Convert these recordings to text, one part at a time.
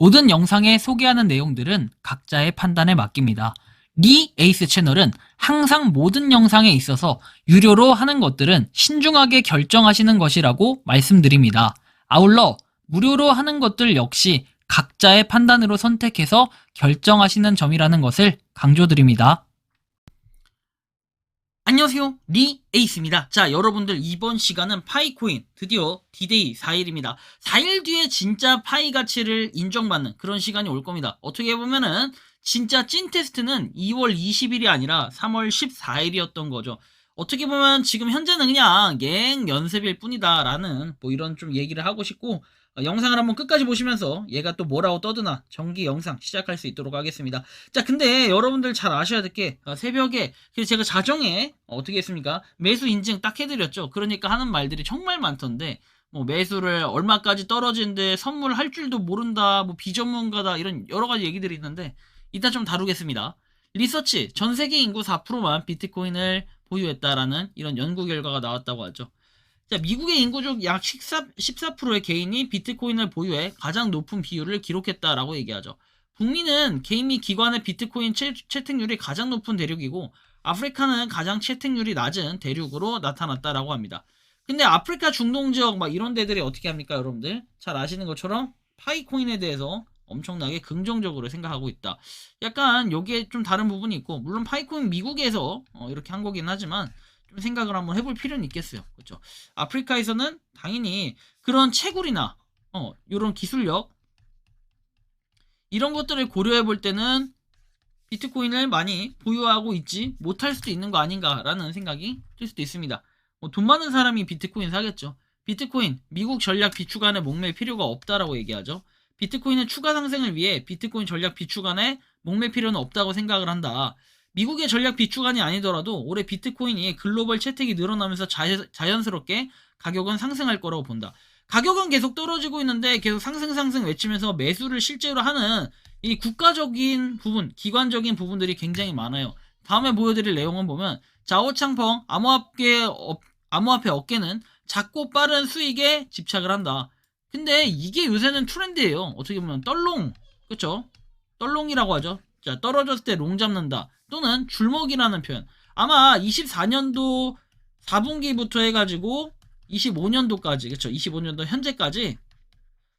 모든 영상에 소개하는 내용들은 각자의 판단에 맡깁니다. 리 에이스 채널은 항상 모든 영상에 있어서 유료로 하는 것들은 신중하게 결정하시는 것이라고 말씀드립니다. 아울러 무료로 하는 것들 역시 각자의 판단으로 선택해서 결정하시는 점이라는 것을 강조드립니다. 안녕하세요, 리 에이스입니다. 자, 여러분들 이번 시간은 파이코인 드디어 D-Day 4일입니다. 4일 뒤에 진짜 파이 가치를 인정받는 그런 시간이 올 겁니다. 어떻게 보면은 진짜 찐 테스트는 2월 20일이 아니라 3월 14일이었던 거죠. 어떻게 보면 지금 현재는 그냥 연습일 뿐이다 라는 뭐 이런 좀 얘기를 하고 싶고, 영상을 한번 끝까지 보시면서 얘가 또 뭐라고 떠드나 정기 영상 시작할 수 있도록 하겠습니다. 자, 근데 여러분들 잘 아셔야 될 게 새벽에 제가 자정에 어떻게 했습니까? 매수 인증 딱 해드렸죠. 그러니까 하는 말들이 정말 많던데, 뭐 매수를 얼마까지 떨어지는데 선물할 줄도 모른다, 뭐 비전문가다, 이런 여러 가지 얘기들이 있는데 이따 좀 다루겠습니다. 리서치, 전 세계 인구 4%만 비트코인을 보유했다라는 이런 연구 결과가 나왔다고 하죠. 자, 미국의 인구 중 약 14%의 개인이 비트코인을 보유해 가장 높은 비율을 기록했다라고 얘기하죠. 북미는 개인 및 기관의 비트코인 채택률이 가장 높은 대륙이고, 아프리카는 가장 채택률이 낮은 대륙으로 나타났다라고 합니다. 근데 아프리카 중동 지역 막 이런 데들이 어떻게 합니까, 여러분들? 잘 아시는 것처럼 파이코인에 대해서 엄청나게 긍정적으로 생각하고 있다. 약간 여기에 좀 다른 부분이 있고, 물론 파이코인 미국에서 이렇게 한 거긴 하지만 좀 생각을 한번 해볼 필요는 있겠어요. 그렇죠? 아프리카에서는 당연히 그런 채굴이나 이런 기술력 이런 것들을 고려해 볼 때는 비트코인을 많이 보유하고 있지 못할 수도 있는 거 아닌가라는 생각이 들 수도 있습니다. 돈 많은 사람이 비트코인 사겠죠. 비트코인 미국 전략 비축안에 목맬 필요가 없다라고 얘기하죠. 비트코인은 추가 상승을 위해 비트코인 전략 비축안에 목맬 필요는 없다고 생각을 한다. 미국의 전략 비축안이 아니더라도 올해 비트코인이 글로벌 채택이 늘어나면서 자연스럽게 가격은 상승할 거라고 본다. 가격은 계속 떨어지고 있는데 계속 상승 외치면서 매수를 실제로 하는 이 국가적인 부분, 기관적인 부분들이 굉장히 많아요. 다음에 보여드릴 내용은 보면 자오창펑 암호화폐 업계는 작고 빠른 수익에 집착을 한다. 근데 이게 요새는 트렌드예요. 어떻게 보면 떨롱, 그쵸? 떨롱이라고 하죠. 자, 떨어졌을 때 롱 잡는다, 또는 줄먹이라는 표현. 아마 24년도 4분기부터 해가지고 25년도까지, 그쵸? 25년도 현재까지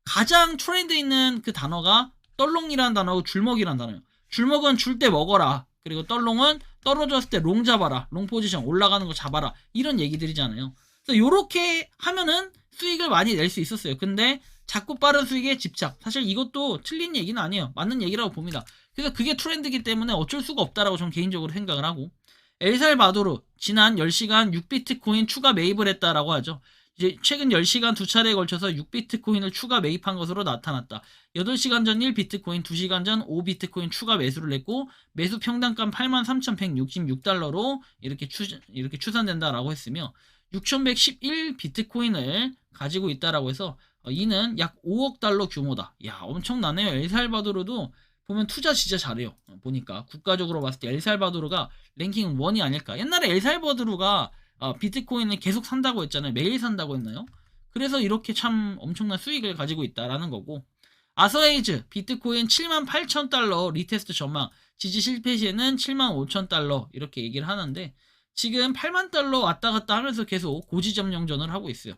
가장 트렌드 있는 그 단어가 떨롱이라는 단어고 줄먹이라는 단어예요. 줄먹은 줄 때 먹어라. 그리고 떨롱은 떨어졌을 때 롱 잡아라. 롱 포지션 올라가는 거 잡아라. 이런 얘기들이잖아요. 그래서 요렇게 하면은 수익을 많이 낼 수 있었어요. 근데 작고 빠른 수익에 집착. 사실 이것도 틀린 얘기는 아니에요. 맞는 얘기라고 봅니다. 그래서 그게 트렌드이기 때문에 어쩔 수가 없다라고 저는 개인적으로 생각을 하고, 엘살바도르 지난 10시간 6비트코인 추가 매입을 했다라고 하죠. 이제 최근 10시간 두 차례에 걸쳐서 6비트코인을 추가 매입한 것으로 나타났다. 8시간 전 1비트코인, 2시간 전 5비트코인 추가 매수를 했고, 매수 평단가 83,166달러로 이렇게 추산된다라고 했으며, 6,111비트코인을 가지고 있다라고 해서 이는 약 5억 달러 규모다. 야, 엄청나네요. 엘살바도르도 보면 투자 진짜 잘해요. 보니까 국가적으로 봤을 때 엘살바도르가 랭킹 1이 아닐까. 옛날에 엘살바도르가 비트코인을 계속 산다고 했잖아요. 매일 산다고 했나요? 그래서 이렇게 참 엄청난 수익을 가지고 있다라는 거고, 아서에이즈 비트코인 78,000달러 리테스트 전망, 지지 실패 시에는 75,000달러 이렇게 얘기를 하는데, 지금 8만 달러 왔다 갔다 하면서 계속 고지점 영전을 하고 있어요.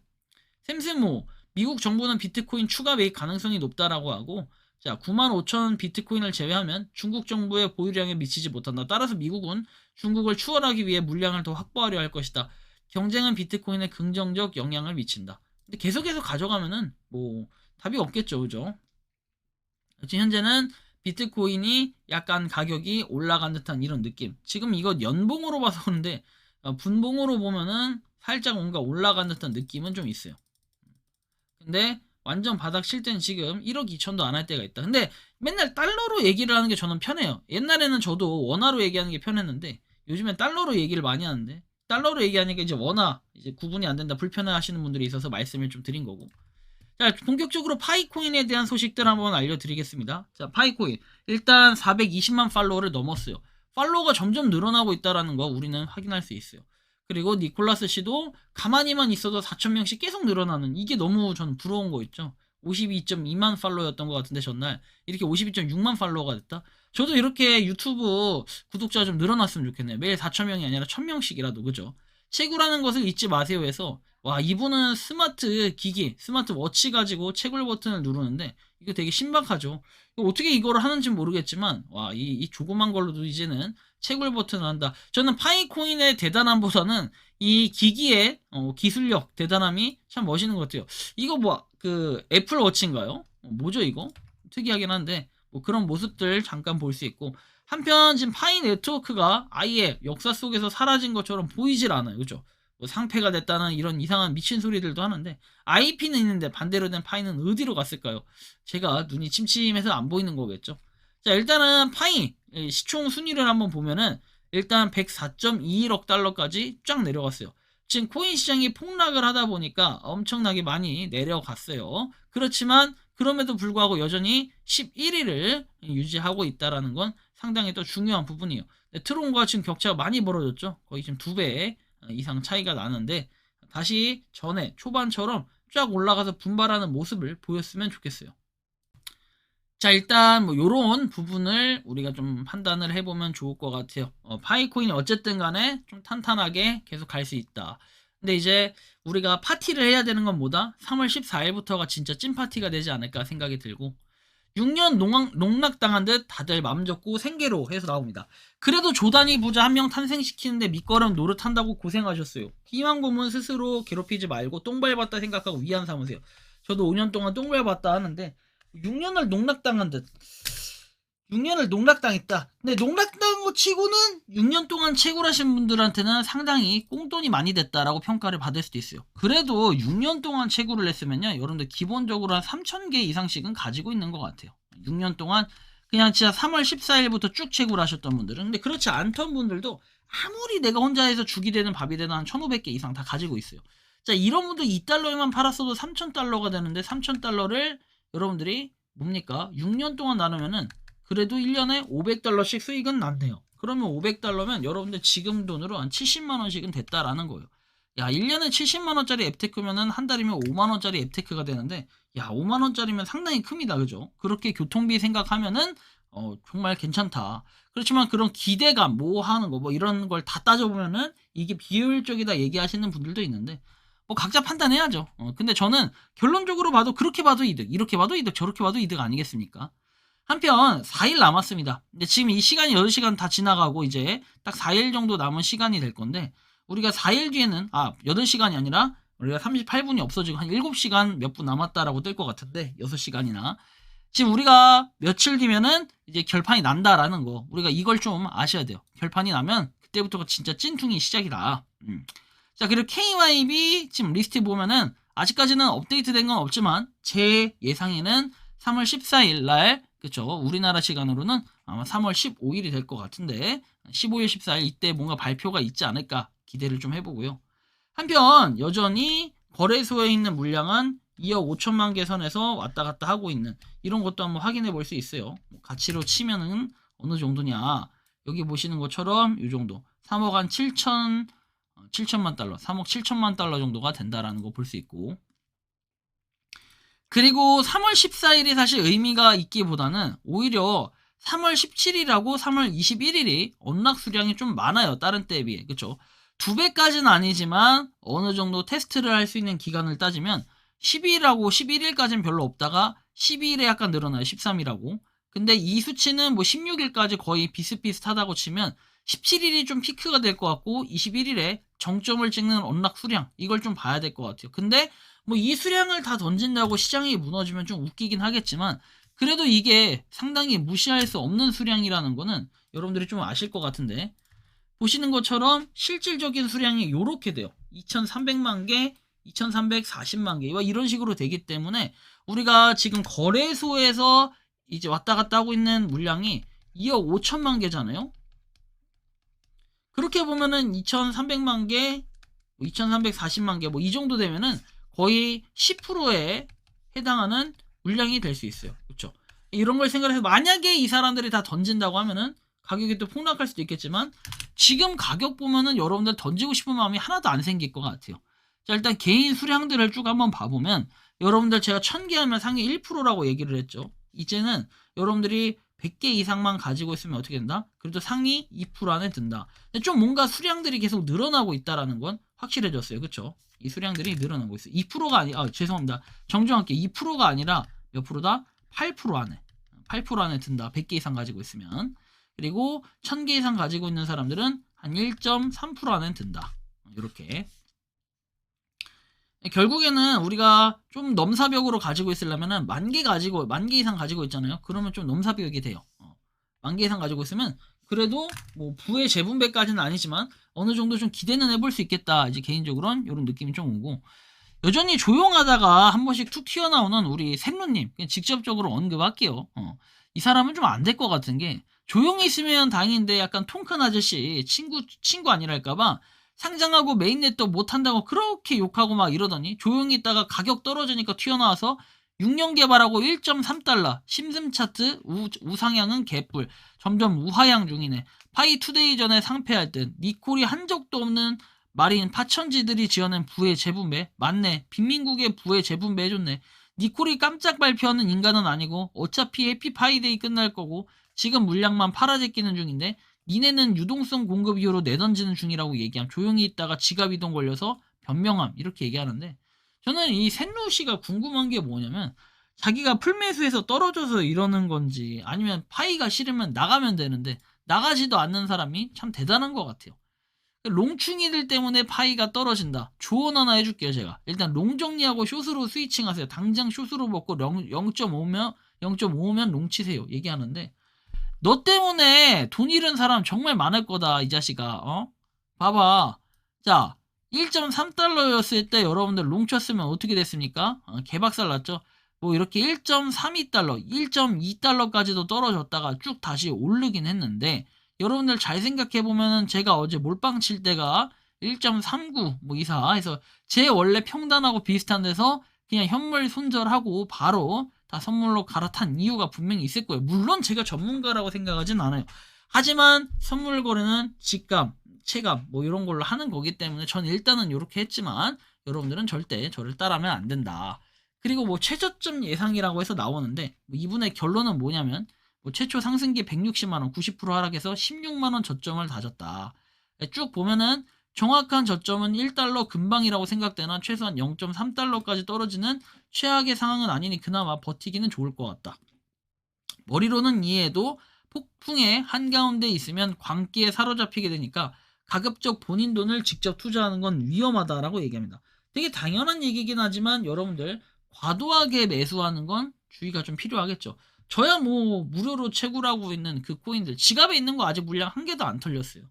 샘스모, 미국 정부는 비트코인 추가 매입 가능성이 높다라고 하고, 자, 95,000 비트코인을 제외하면 중국 정부의 보유량에 미치지 못한다. 따라서 미국은 중국을 추월하기 위해 물량을 더 확보하려 할 것이다. 경쟁은 비트코인에 긍정적 영향을 미친다. 근데 계속해서 가져가면은 뭐 답이 없겠죠, 그죠? 지금 현재는 비트코인이 약간 가격이 올라간 듯한 이런 느낌. 지금 이거 연봉으로 봐서 그런데 분봉으로 보면은 살짝 뭔가 올라간 듯한 느낌은 좀 있어요. 근데 완전 바닥 칠 때는 지금 1억 2천도 안 할 때가 있다. 근데 맨날 달러로 얘기를 하는 게 저는 편해요. 옛날에는 저도 원화로 얘기하는 게 편했는데 요즘엔 달러로 얘기를 많이 하는데, 달러로 얘기하니까 이제 원화 이제 구분이 안 된다, 불편해 하시는 분들이 있어서 말씀을 좀 드린 거고. 자, 본격적으로 파이코인에 대한 소식들 한번 알려드리겠습니다. 자, 파이코인 일단 420만 팔로워를 넘었어요. 팔로워가 점점 늘어나고 있다는 거 우리는 확인할 수 있어요. 그리고 니콜라스 씨도 가만히만 있어도 4,000명씩 계속 늘어나는, 이게 너무 저는 부러운 거 있죠. 52.2만 팔로워였던 것 같은데 전날 이렇게 52.6만 팔로워가 됐다. 저도 이렇게 유튜브 구독자가 좀 늘어났으면 좋겠네요. 매일 4,000명이 아니라 1,000명씩이라도 그죠? 채굴하는 것을 잊지 마세요 해서 와 이분은 스마트 기기, 스마트 워치 가지고 채굴 버튼을 누르는데 이거 되게 신박하죠. 어떻게 이거를 하는지 모르겠지만 와 이 조그만 걸로도 이제는 채굴 버튼을 한다. 저는 파이코인의 대단함보다는 이 기기의 기술력 대단함이 참 멋있는 것 같아요. 이거 뭐 그 애플 워치인가요? 뭐죠 이거? 특이하긴 한데 뭐 그런 모습들 잠깐 볼 수 있고 한편 지금 파이 네트워크가 아예 역사 속에서 사라진 것처럼 보이질 않아요. 그죠? 뭐 상폐가 됐다는 이런 이상한 미친 소리들도 하는데 IP는 있는데 반대로 된 파이는 어디로 갔을까요? 제가 눈이 침침해서 안 보이는 거겠죠. 자 일단은 파이 시총 순위를 한번 보면은 일단 104.21억 달러까지 쫙 내려갔어요. 지금 코인 시장이 폭락을 하다 보니까 엄청나게 많이 내려갔어요. 그렇지만 그럼에도 불구하고 여전히 11위를 유지하고 있다는 건 상당히 또 중요한 부분이에요. 트론과 지금 격차가 많이 벌어졌죠. 거의 지금 2배 이상 차이가 나는데 다시 전에 초반처럼 쫙 올라가서 분발하는 모습을 보였으면 좋겠어요. 자 일단 뭐 요런 부분을 우리가 좀 판단을 해보면 좋을 것 같아요. 파이코인이 어쨌든 간에 좀 탄탄하게 계속 갈 수 있다. 근데 이제 우리가 파티를 해야 되는 건 뭐다? 3월 14일부터가 진짜 찐파티가 되지 않을까 생각이 들고 6년 농락당한 듯 다들 맘 접고 생계로 해서 나옵니다. 그래도 조단위 부자 한 명 탄생시키는데 밑거름 노릇한다고 고생하셨어요. 희망 고문 스스로 괴롭히지 말고 똥 밟았다 생각하고 위안 삼으세요. 저도 5년 동안 똥 밟았다 하는데 6년을 농락당한 듯 6년을 농락당했다. 근데 농락당한 거 치고는 6년 동안 채굴하신 분들한테는 상당히 꽁돈이 많이 됐다라고 평가를 받을 수도 있어요. 그래도 6년 동안 채굴을 했으면요 여러분들 기본적으로 한 3,000개 이상씩은 가지고 있는 것 같아요. 6년 동안 그냥 진짜 3월 14일부터 쭉 채굴하셨던 분들은. 근데 그렇지 않던 분들도 아무리 내가 혼자 해서 죽이 되는 밥이 되는 한 1,500개 이상 다 가지고 있어요. 자 이런 분들 2달러에만 팔았어도 3,000달러가 되는데 3,000달러를 여러분들이 뭡니까? 6년 동안 나누면은 그래도 1년에 500달러씩 수익은 났네요. 그러면 500달러면 여러분들 지금 돈으로 한 70만원씩은 됐다라는 거예요. 야 1년에 70만원짜리 앱테크면은 한 달이면 5만원짜리 앱테크가 되는데 야 5만원짜리면 상당히 큽니다. 그죠? 그렇게 교통비 생각하면은 정말 괜찮다. 그렇지만 그런 기대감 뭐 하는 거 뭐 이런 걸 다 따져보면은 이게 비효율적이다 얘기하시는 분들도 있는데 뭐 각자 판단해야죠. 근데 저는 결론적으로 봐도 그렇게 봐도 이득, 이렇게 봐도 이득, 저렇게 봐도 이득 아니겠습니까? 한편 4일 남았습니다. 근데 지금 이 시간이 8시간 다 지나가고 이제 딱 4일 정도 남은 시간이 될 건데 우리가 4일 뒤에는 8시간이 아니라 우리가 38분이 없어지고 한 7시간 몇 분 남았다라고 뜰 것 같은데 6시간이나 지금 우리가 며칠 뒤면은 이제 결판이 난다라는 거 우리가 이걸 좀 아셔야 돼요. 결판이 나면 그때부터가 진짜 찐퉁이 시작이다. 자 그리고 KYB 지금 리스트 보면은 아직까지는 업데이트 된 건 없지만 제 예상에는 3월 14일 날 그쵸 우리나라 시간으로는 아마 3월 15일이 될 것 같은데 15일 14일 이때 뭔가 발표가 있지 않을까 기대를 좀 해보고요. 한편 여전히 거래소에 있는 물량은 2억 5천만 개 선에서 왔다 갔다 하고 있는 이런 것도 한번 확인해 볼 수 있어요. 가치로 치면은 어느 정도냐 여기 보시는 것처럼 이 정도 3억 한 7천만 달러 3억 7천만 달러 정도가 된다라는 거 볼 수 있고 그리고 3월 14일이 사실 의미가 있기보다는 오히려 3월 17일하고 3월 21일이 언락 수량이 좀 많아요. 다른 때에 비해. 그쵸? 2배까지는 아니지만 어느 정도 테스트를 할 수 있는 기간을 따지면 12일하고 11일까지는 별로 없다가 12일에 약간 늘어나요. 13일하고. 근데 이 수치는 뭐 16일까지 거의 비슷비슷하다고 치면 17일이 좀 피크가 될 것 같고 21일에 정점을 찍는 언락 수량 이걸 좀 봐야 될 것 같아요. 근데 뭐 이 수량을 다 던진다고 시장이 무너지면 좀 웃기긴 하겠지만 그래도 이게 상당히 무시할 수 없는 수량이라는 거는 여러분들이 좀 아실 것 같은데 보시는 것처럼 실질적인 수량이 요렇게 돼요. 2300만 개, 2340만 개 이런 식으로 되기 때문에 우리가 지금 거래소에서 이제 왔다 갔다 하고 있는 물량이 2억 5천만 개잖아요. 그렇게 보면은 2300만 개, 2340만 개 뭐 이 정도 되면은 거의 10%에 해당하는 물량이 될 수 있어요. 그렇죠? 이런 걸 생각해서 만약에 이 사람들이 다 던진다고 하면은 가격이 또 폭락할 수도 있겠지만 지금 가격 보면은 여러분들 던지고 싶은 마음이 하나도 안 생길 것 같아요. 자 일단 개인 수량들을 쭉 한번 봐보면 여러분들 제가 1000개 하면 상위 1%라고 얘기를 했죠. 이제는 여러분들이 100개 이상만 가지고 있으면 어떻게 된다? 그래도 상위 2% 안에 든다. 근데 좀 뭔가 수량들이 계속 늘어나고 있다라는 건 확실해졌어요. 그쵸? 이 수량들이 늘어나고 있어요. 2%가 죄송합니다. 정정할게요. 2%가 아니라 몇 프로다? 8% 안에. 8% 안에 든다. 100개 이상 가지고 있으면. 그리고 1000개 이상 가지고 있는 사람들은 한 1.3% 안에 든다. 이렇게. 결국에는 우리가 좀 넘사벽으로 가지고 있으려면은 10,000개 이상 가지고 있잖아요. 그러면 좀 넘사벽이 돼요. 10,000개 이상 가지고 있으면 그래도 뭐 부의 재분배까지는 아니지만 어느 정도 좀 기대는 해볼 수 있겠다. 이제 개인적으로는 이런 느낌이 좀 오고, 여전히 조용하다가 한 번씩 툭 튀어나오는 우리 샘루님 직접적으로 언급할게요. 이 사람은 좀 안 될 것 같은 게, 조용히 있으면 다행인데 약간 통큰 아저씨 친구 아니랄까봐 상장하고 메인넷도 못한다고 그렇게 욕하고 막 이러더니, 조용히 있다가 가격 떨어지니까 튀어나와서 6년 개발하고 1.3달러 심슨 차트 우상향은 개뿔, 점점 우하향 중이네. 파이 투데이 전에 상패할 듯. 니콜이 한 적도 없는 말인 파천지들이 지어낸 부의 재분배 맞네. 빈민국의 부의 재분배 해줬네. 니콜이 깜짝 발표하는 인간은 아니고 어차피 해피파이데이 끝날 거고 지금 물량만 팔아제끼는 중인데 니네는 유동성 공급 이후로 내던지는 중이라고 얘기함. 조용히 있다가 지갑 이동 걸려서 변명함. 이렇게 얘기하는데, 저는 이 샌루 씨가 궁금한 게 뭐냐면, 자기가 풀매수에서 떨어져서 이러는 건지 아니면 파이가 싫으면 나가면 되는데 나가지도 않는 사람이 참 대단한 것 같아요. 롱충이들 때문에 파이가 떨어진다. 조언 하나 해줄게요. 제가 일단 롱 정리하고 숏으로 스위칭하세요. 당장 숏으로 먹고 0.5면 롱 치세요. 얘기하는데, 너 때문에 돈 잃은 사람 정말 많을 거다, 이 자식아. 봐봐. 자, 1.3달러였을 때 여러분들 롱 쳤으면 어떻게 됐습니까? 개박살 났죠? 뭐 이렇게 1.32달러, 1.2달러까지도 떨어졌다가 쭉 다시 오르긴 했는데, 여러분들 잘 생각해보면은 제가 어제 몰빵 칠 때가 1.39 뭐 이사 해서 제 원래 평단하고 비슷한 데서 그냥 현물 손절하고 바로 다 선물로 갈아탄 이유가 분명히 있을 거예요. 물론 제가 전문가라고 생각하진 않아요. 하지만 선물 거래는 직감, 체감 뭐 이런 걸로 하는 거기 때문에 전 일단은 이렇게 했지만 여러분들은 절대 저를 따라하면 안 된다. 그리고 뭐 최저점 예상이라고 해서 나오는데, 뭐 이분의 결론은 뭐냐면, 뭐 최초 상승기 160만원 90% 하락해서 16만원 저점을 다졌다. 쭉 보면은 정확한 저점은 1달러 근방이라고 생각되나 최소한 0.3달러까지 떨어지는 최악의 상황은 아니니 그나마 버티기는 좋을 것 같다. 머리로는 이해해도 폭풍의 한가운데 있으면 광기에 사로잡히게 되니까 가급적 본인 돈을 직접 투자하는 건 위험하다라고 얘기합니다. 되게 당연한 얘기긴 하지만 여러분들 과도하게 매수하는 건 주의가 좀 필요하겠죠. 저야 뭐 무료로 채굴하고 있는 그 코인들 지갑에 있는 거 아직 물량 한 개도 안 털렸어요.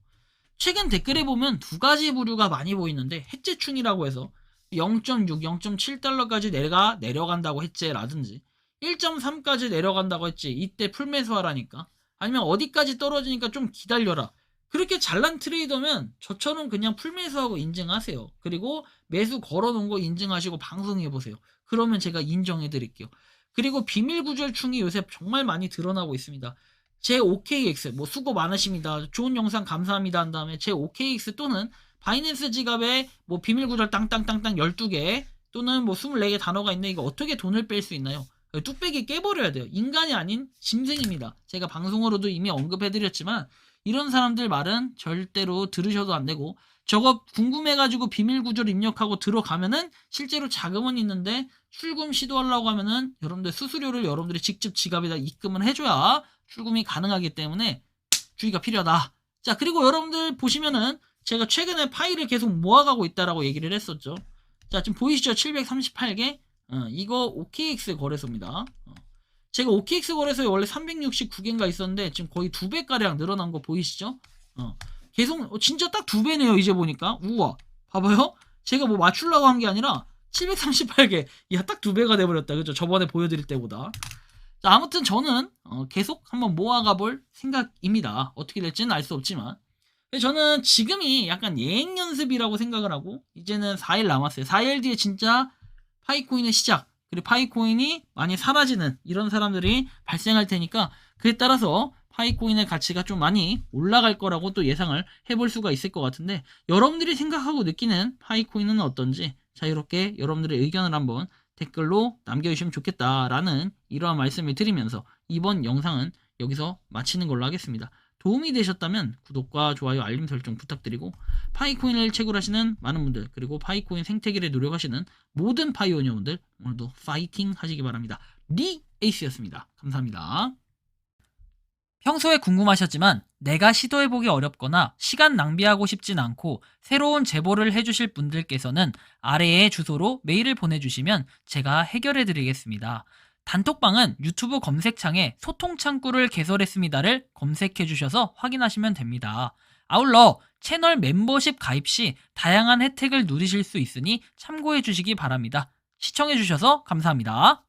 최근 댓글에 보면 두 가지 부류가 많이 보이는데, 해제충이라고 해서 0.6, 0.7달러까지 내려간다고 했지라든지 1.3까지 내려간다고 했지 이때 풀매수하라니까, 아니면 어디까지 떨어지니까 좀 기다려라. 그렇게 잘난 트레이더면 저처럼 그냥 풀매수하고 인증하세요. 그리고 매수 걸어놓은 거 인증하시고 방송해보세요. 그러면 제가 인정해드릴게요. 그리고 비밀구절충이 요새 정말 많이 드러나고 있습니다. 제 OKX 뭐 수고 많으십니다. 좋은 영상 감사합니다 한 다음에 제 OKX 또는 바이낸스 지갑에 뭐 비밀구절 땅땅땅땅 12개 또는 뭐 24개 단어가 있네. 이거 어떻게 돈을 뺄 수 있나요? 뚝배기 깨버려야 돼요. 인간이 아닌 짐승입니다. 제가 방송으로도 이미 언급해드렸지만 이런 사람들 말은 절대로 들으셔도 안 되고, 저거 궁금해가지고 비밀구절 입력하고 들어가면은 실제로 자금은 있는데 출금 시도하려고 하면은 여러분들 수수료를 여러분들이 직접 지갑에다 입금을 해줘야 출금이 가능하기 때문에 주의가 필요하다. 자, 그리고 여러분들 보시면은 제가 최근에 파일을 계속 모아가고 있다라고 얘기를 했었죠. 자, 지금 보이시죠? 738개. 이거 OKX 거래소입니다. 제가 OKX 거래소에 원래 369개인가 있었는데 지금 거의 2배가량 늘어난 거 보이시죠? 계속 진짜 딱 2배네요. 이제 보니까 우와, 봐봐요. 제가 뭐 맞추려고 한 게 아니라 738개, 야, 딱 2배가 돼버렸다. 그죠? 저번에 보여드릴 때보다. 자, 아무튼 저는 계속 한번 모아가 볼 생각입니다. 어떻게 될지는 알 수 없지만 저는 지금이 약간 예행 연습이라고 생각을 하고, 이제는 4일 남았어요. 4일 뒤에 진짜 파이코인의 시작, 그리고 파이코인이 많이 사라지는 이런 사람들이 발생할 테니까 그에 따라서 파이코인의 가치가 좀 많이 올라갈 거라고 또 예상을 해볼 수가 있을 것 같은데, 여러분들이 생각하고 느끼는 파이코인은 어떤지 자유롭게 여러분들의 의견을 한번 댓글로 남겨주시면 좋겠다라는 이러한 말씀을 드리면서 이번 영상은 여기서 마치는 걸로 하겠습니다. 도움이 되셨다면 구독과 좋아요, 알림 설정 부탁드리고 파이코인을 채굴하시는 많은 분들 그리고 파이코인 생태계를 노력하시는 모든 파이오니 여러분들 오늘도 파이팅 하시기 바랍니다. 리 에이스였습니다. 감사합니다. 평소에 궁금하셨지만 내가 시도해보기 어렵거나 시간 낭비하고 싶진 않고 새로운 제보를 해주실 분들께서는 아래의 주소로 메일을 보내주시면 제가 해결해드리겠습니다. 단톡방은 유튜브 검색창에 소통창구를 개설했습니다를 검색해주셔서 확인하시면 됩니다. 아울러 채널 멤버십 가입 시 다양한 혜택을 누리실 수 있으니 참고해주시기 바랍니다. 시청해주셔서 감사합니다.